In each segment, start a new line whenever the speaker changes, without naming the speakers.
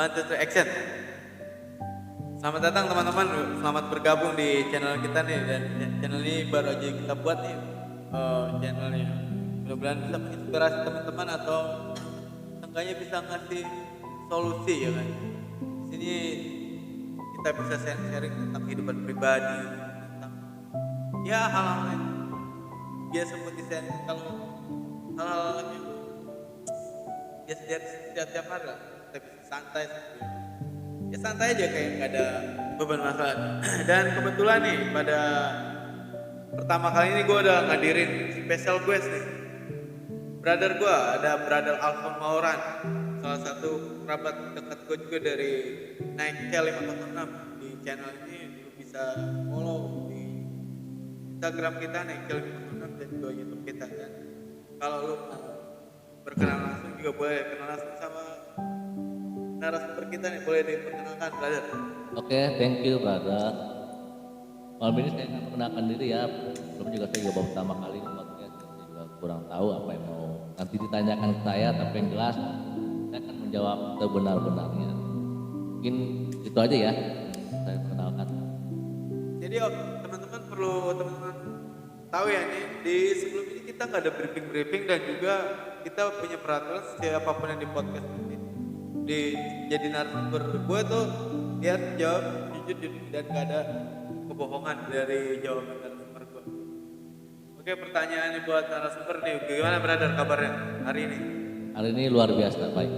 One, two, three, action. Selamat datang teman-teman, selamat bergabung di channel kita nih. Dan channel ini baru aja kita buat nih, channelnya. Mudah-mudahan bisa menginspirasi teman-teman atau seenggaknya bisa ngasih solusi ya kan. Di sini kita bisa sharing tentang kehidupan pribadi, tentang ya hal-hal yang biasa seperti sharing kalau hal-hal yang biasa setiap hari lah. Kita bisa santai ya santai aja kayak nggak ada beban masalah. Dan kebetulan nih pada pertama kali ini gue udah ngadirin special guest nih, brother gue, ada brother Alfon Mauran, salah satu kerabat dekat gue juga dari Naik K506. Di channel ini lu bisa follow di Instagram kita Naik K506 dan juga YouTube kita. Dan kalau lu mau berkenalan langsung juga boleh kenalan langsung sama narasumber kita nih, boleh diperkenalkan brother.
Oke, thank you brother. Malam ini saya akan perkenalkan diri ya. Belum juga saya baru pertama kali di podcast, saya juga kurang tahu apa yang mau nanti ditanyakan ke saya, tapi yang jelas saya akan menjawab sebenar-benarnya. Mungkin itu aja ya saya perkenalkan.
Jadi teman-teman perlu tahu ya nih, di sebelum ini kita nggak ada briefing dan juga kita punya peraturan siapapun yang di podcast ini jadi narasumber gue tuh lihat jawab jujur dan gak ada kebohongan dari jawaban narasumber gue. Oke, pertanyaannya buat narasumber nih, gimana brother kabarnya hari ini?
Hari ini luar biasa baik.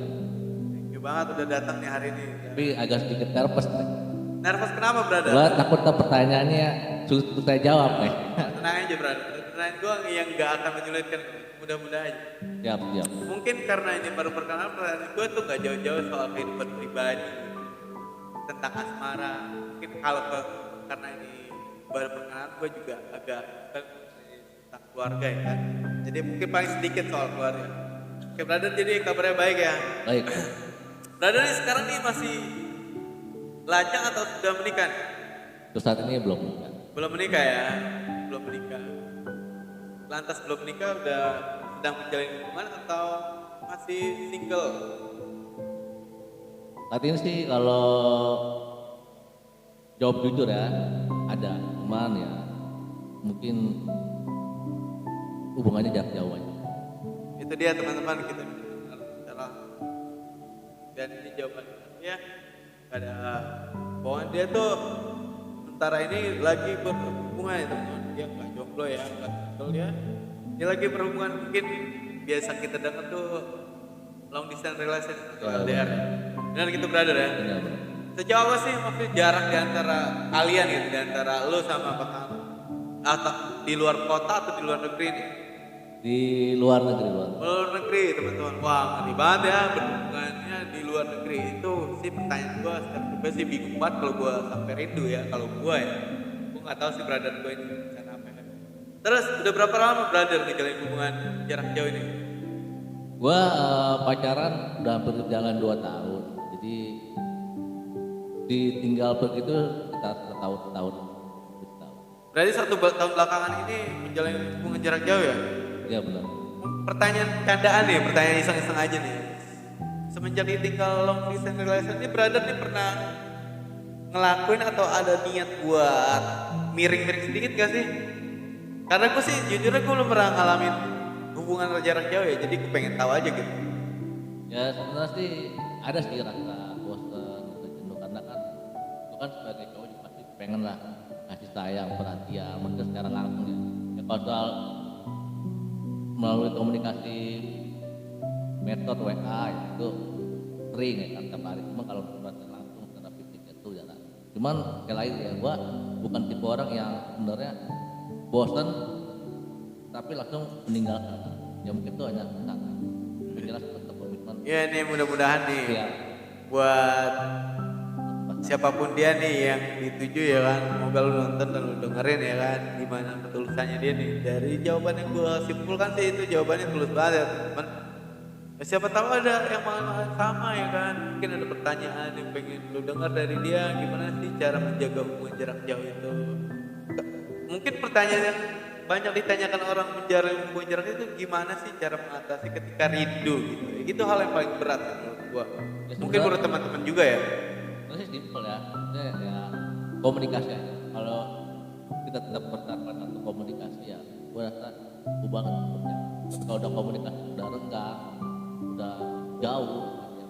Thank you banget udah datang nih hari ini.
Tapi agak sedikit nervous nih.
Nervous kenapa brother?
Gua takut pertanyaannya sulit untuk saya jawab nih.
Tenang aja brother, pertanyaan gue yang gak akan menyulitkan, mudah-mudahan.
Siap.
Mungkin karena ini baru perkenalan, pertanyaan gue tuh gak jauh-jauh soal kehidupan pribadi, tentang asmara. Mungkin kalau karena ini baru perkenalan, gue juga agak tentang keluarga ya kan. Jadi mungkin paling sedikit soal keluarga. Oke brother, jadi kabarnya baik ya?
Baik.
Brother nih sekarang nih masih lajang atau sudah menikah?
Terus saat ini belum.
Belum menikah ya? Belum menikah. Lantas belum menikah udah sedang menjalin hubungan atau masih single?
Saat ini sih kalau jawab jujur ya, ada cuman ya mungkin hubungannya jarak jauh aja.
Itu dia teman-teman, kita bicara dan ini jawabannya ya, gak ada bohongan. Dia tuh sementara ini lagi berhubungan ya teman-teman, dia nggak jomblo ya, nggak single ya, dia lagi berhubungan. Mungkin biasa kita dengar tuh long distance relationship atau LDR ya. Benar gitu brother ya?
Benar.
Sejauh apa sih maksudnya jarak di antara kalian gitu, di antara lu sama pasangan, atau di luar kota atau di luar negeri nih?
Di luar negeri
Luar negeri teman-teman. Wah ngeri banget ya berhubungannya di luar negeri. Itu sih pertanyaan gue secara pribadi sih bingung banget kalau gue sampai rindu ya. Kalau gue ya, gue nggak tahu sih brother gue ini rencana apa ya. Terus udah berapa lama brother nih kalian hubungan jarak jauh ini?
Gua pacaran udah hampir jalan 2 tahun. Jadi ditinggal begitu kita tahun.
Berarti 1 tahun belakangan ini menjalani hubungan jarak jauh ya?
Iya benar.
Pertanyaan candaan nih, pertanyaan iseng-iseng aja nih. Semenjak ditinggal long distance relationship ini brother nih pernah ngelakuin atau ada niat buat miring-miring sedikit gak sih? Karena gue sih jujurnya gue belum pernah ngalamin hubungan jarak jauh ya, jadi gue pengen tahu aja gitu.
Ya sebenarnya sih ada sih rasa bosan, jenuh karena kan itu kan sebagai cowok juga pasti pengen lah kasih sayang, perhatian, mungkin secara langsung ya. Ya kalau soal melalui komunikasi metode WA itu sering ya kan tiap hari. Cuma kalau berarti langsung secara fisik itu jarang. Cuman sekali lagi ya gua bukan tipe orang yang sebenarnya bosan tapi langsung meninggalkan. Ya mungkin itu hanya kata. Jelas tetap komitmen.
Ya nih mudah-mudahan nih
Ya.
buat siapapun dia nih yang dituju ya kan, semoga lu nonton dan lu dengerin ya kan gimana ketulusannya dia nih. Dari jawaban yang gue simpulkan sih itu jawabannya tulus banget ya teman. Ya, siapa tahu ada yang malah sama ya kan, mungkin ada pertanyaan yang pengen lu dengar dari dia, gimana sih cara menjaga hubungan jarak jauh itu. Mungkin pertanyaan yang banyak ditanyakan orang menjalin hubungan jarak itu, gimana sih cara mengatasi ketika rindu gitu. Itu hal yang paling berat kan. gua.
Ya,
Mungkin menurut teman-teman juga ya.
Itu sih simpel ya, maksudnya ya komunikasi aja. Kalau kita tetap bertahan satu komunikasi ya, gue rasa hubungan tetap berjalan. Tapi kalau udah komunikasi udah renggang, udah jauh, ya,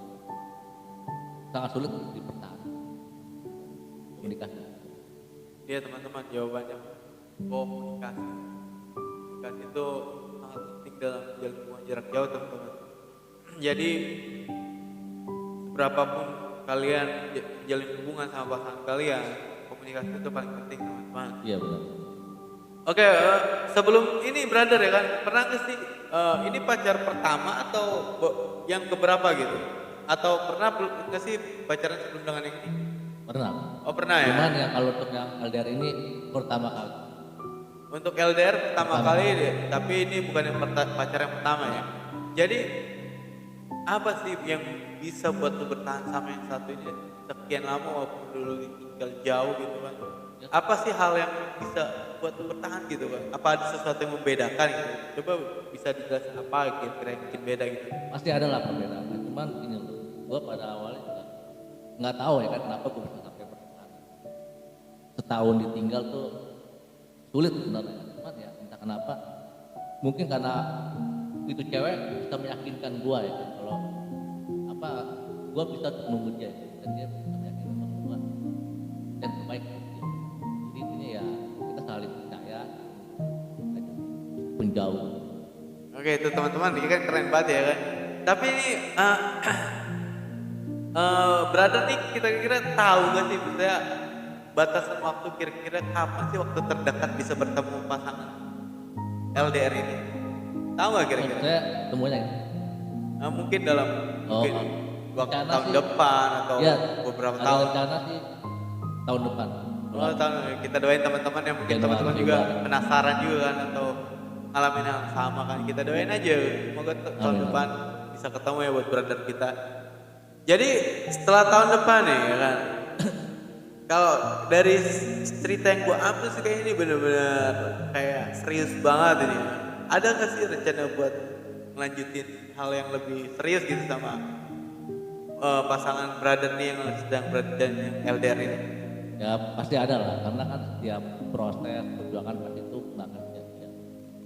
sangat sulit untuk dipertahankan komunikasi.
Iya teman-teman, jawabannya komunikasi. Komunikasi itu sangat penting dalam menjalin hubungan jarak jauh teman-teman. Jadi berapapun kalian jalin hubungan sama pasangan kalian, komunikasi itu paling penting teman-teman.
Iya benar.
Oke, sebelum ini brother ya kan, pernah nggak sih ini pacar pertama atau yang keberapa gitu? Atau pernah nggak sih pacaran sebelum dengan yang ini?
Pernah.
Oh pernah ya.
Cuman ya kalau untuk yang LDR ini pertama kali.
Untuk LDR pertama kali deh, tapi ini bukan yang pacar yang pertama ya. Jadi apa sih yang bisa buat lu bertahan sama yang satu ini sekian lama walaupun dulu tinggal jauh gitu kan? Apa sih hal yang bisa buat lu bertahan gitu kan? Apa ada sesuatu yang membedakan gitu? Coba bisa dijelasin apa kira-kira yang bikin beda gitu?
Pasti ada lah perbedaan. Cuman ini loh, gue pada awalnya juga nggak tahu ya kan kenapa gue bisa sampai bertahan. Setahun ditinggal tuh sulit sebenarnya. Cuman ya entah kenapa. Mungkin karena itu cewek bisa meyakinkan gue ya kan. Kalau apa gue bisa nunggu dia ya, dan dia bisa meyakinkan sama gue dan terbaik untuk dia. Jadi intinya ya kita saling percaya aja menjauh.
Oke itu teman-teman, ini kan keren banget ya kan. Tapi ini brother nih kita kira tahu gak sih misalnya batasan waktu kira-kira kapan sih waktu terdekat bisa bertemu pasangan LDR ini? Tahu gak kira-kira?
Saya semuanya ini.
Mungkin dalam mungkin waktu
rencana
tahun
sih,
depan atau
ya,
beberapa
ada
tahun.
rencana sih tahun depan.
Oh, tahun kita doain teman-teman yang mungkin
Januari,
teman-teman juga
Februari.
penasaran juga kan atau ngalamin yang sama kan. Kita doain aja semoga tahun
Amin.
depan bisa ketemu ya buat brother kita. Jadi setelah tahun depan nih ya kan. Kalau dari cerita yang gua ambil sih kayak ini bener-bener kayak serius banget ini. Ada nggak sih rencana buat ngelanjutin hal yang lebih serius gitu sama pasangan brother nih yang sedang berada di LDR ini?
Ya pasti ada lah, karena kan setiap proses perjuangan pasti itu nggak akan sia-sia.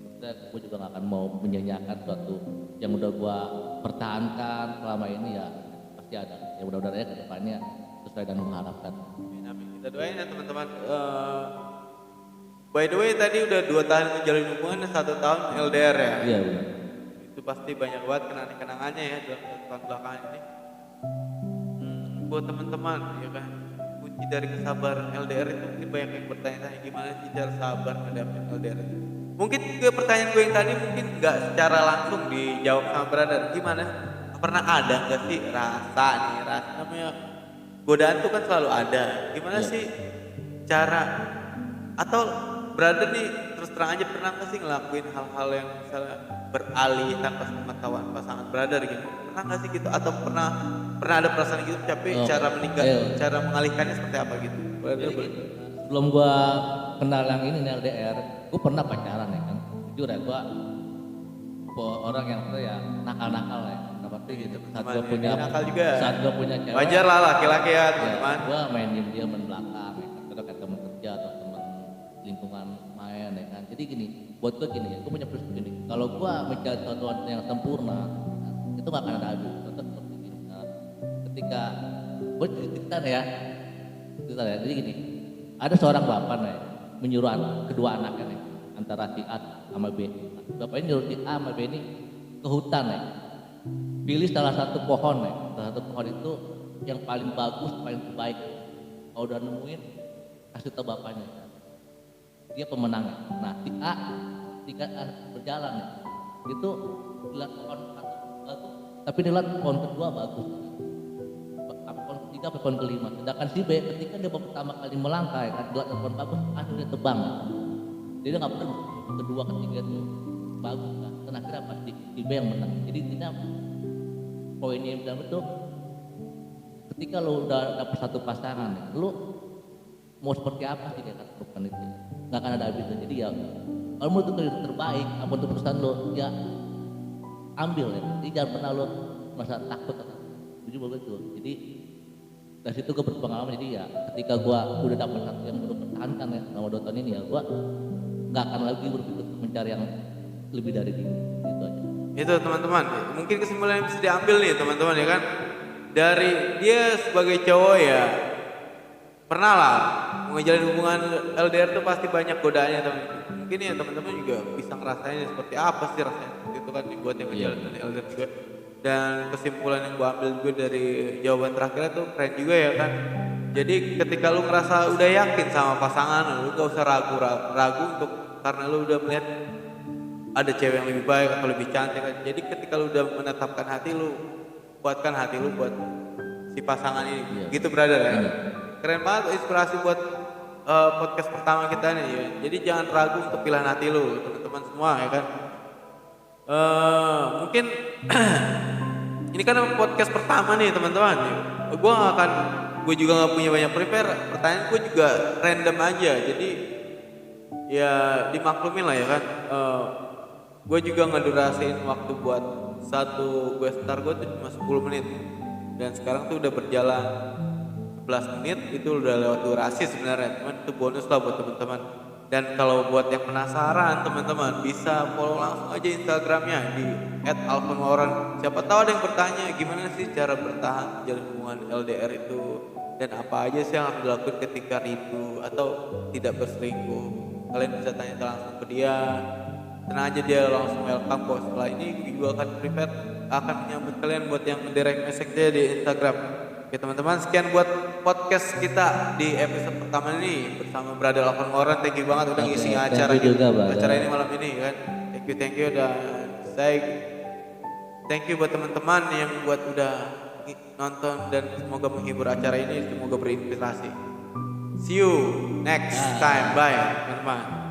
Maksudnya gue juga nggak akan mau menyanyiakan suatu yang udah gue pertahankan selama ini ya pasti ada. Ya mudah-mudahan ya kedepannya sesuai dengan mengharapkan.
Amin. Kita doain ya teman-teman. By the way tadi udah 2 tahun menjalin hubungan dan 1 tahun LDR ya.
Iya benar.
Itu pasti banyak banget kenangan-kenangannya ya dalam 1 tahun belakangan ini. Buat teman-teman ya kan, kunci dari kesabaran LDR itu mungkin banyak yang bertanya-tanya gimana sih cara sabar menghadapi LDR itu. Mungkin ke pertanyaan gue yang tadi mungkin nggak secara langsung dijawab sama brother. Gimana? Pernah ada nggak sih rasa namanya godaan tuh kan selalu ada. Gimana
Iya.
sih cara atau brother nih terus terang aja pernah nggak sih ngelakuin hal-hal yang misalnya beralih tanpa pengetahuan pasangan brother gitu? Pernah nggak sih gitu? Atau pernah ada perasaan gitu tapi
Oh,
cara
ayo.
cara mengalihkannya seperti apa gitu? Brother,
Jadi gini, sebelum gua kenal yang ini nih LDR, gua pernah pacaran ya kan. Jujur ya gua orang yang ya nakal-nakal ya. Seperti gitu. Saat
teman-teman,
gua
ya,
punya
nakal juga.
saat gua punya cewek.
Wajar lah laki-laki ya
Ya,
teman-teman.
gua main diem main belakang ya kan. Atau kayak teman kerja atau teman lingkungan main ya kan. Jadi gini, buat gua gini ya, gua punya prinsip gini. Kalau gua mencari sesuatu yang sempurna, itu gak akan ada habis. Contoh seperti gini. Nah, ketika gua cerita ya, jadi gini, ada seorang bapak nih menyuruh kedua anaknya nih antara si A sama B. Bapaknya nyuruh si A sama B ini ke hutan nih, pilih salah satu pohon nih, salah satu pohon itu yang paling bagus, paling terbaik. Kalau udah nemuin, kasih tahu bapaknya. Dia pemenangnya. Nah si A ketika A berjalan nih, itu lihat pohon satu bagus, tapi dilihat pohon kedua bagus. Pohon ketiga, pohon kelima. Sedangkan si B ketika dia pertama kali melangkah, ya kan, dilihat pohon bagus, langsung dia tebang. Jadi dia nggak pernah kedua, ketiga itu bagus kan. Dan akhirnya pasti si B yang menang. Jadi tidak poinnya yang bilang itu ketika lo udah dapet satu pasangan nih, lo mau seperti apa sih kayak bukan itu nggak akan ada habisnya. Jadi ya kalau menurut itu terbaik apa untuk perusahaan lo ya ambil ya. Jadi jangan pernah lo merasa takut atau setuju begitu. Jadi dari situ gue berpengalaman, jadi ya ketika gue udah dapet satu yang gue pertahankan ya sama 2 tahun ini ya, gue nggak akan lagi berpikir untuk mencari yang lebih dari ini, gitu aja.
Itu teman-teman, mungkin kesimpulan yang bisa diambil nih teman-teman ya kan, dari dia sebagai cowok ya pernah lah menjalin hubungan LDR tuh pasti banyak godaannya teman. Mungkin ya teman-teman juga bisa ngerasain seperti apa sih rasanya seperti itu kan buat yang ngejalin LDR juga. Dan kesimpulan yang gua ambil juga dari jawaban terakhirnya tuh keren juga ya kan. Jadi ketika lu ngerasa udah yakin sama pasangan lu gak usah ragu untuk, karena lu udah melihat ada cewek yang lebih baik atau lebih cantik kan. Jadi ketika lu udah menetapkan hati lu, kuatkan hati lu buat si pasangan ini. Gitu brother ya. Keren banget, inspirasi buat podcast pertama kita nih ya. Jadi jangan ragu untuk pilihan hati lu teman-teman semua ya kan. Mungkin ini kan podcast pertama nih teman-teman. Gue juga nggak punya banyak prepare. Pertanyaan gue juga random aja. Jadi ya dimaklumin lah ya kan. Gue juga ngedurasin waktu buat satu gue star gue tuh cuma 10 menit. Dan sekarang tuh udah berjalan 11 menit, itu udah lewat durasi sebenarnya. Cuman itu bonus lah buat teman-teman. Dan kalau buat yang penasaran teman-teman bisa follow langsung aja Instagramnya di @alvanmoran. Siapa tahu ada yang bertanya gimana sih cara bertahan menjalin hubungan LDR itu, dan apa aja sih yang harus dilakukan ketika rindu atau tidak berselingkuh. Kalian bisa tanya langsung ke dia. Tenang aja, dia langsung welcome kok. Setelah ini gue akan menyambut kalian buat yang direct message dia di Instagram. Oke teman-teman, sekian buat podcast kita di episode pertama ini bersama Brother Alvan Moran. Thank you banget udah ngisi acara ini malam ini kan. Thank you dan saya thank you buat teman-teman yang buat udah nonton, dan semoga menghibur acara ini, semoga berinspirasi. See you next time, bye teman-teman.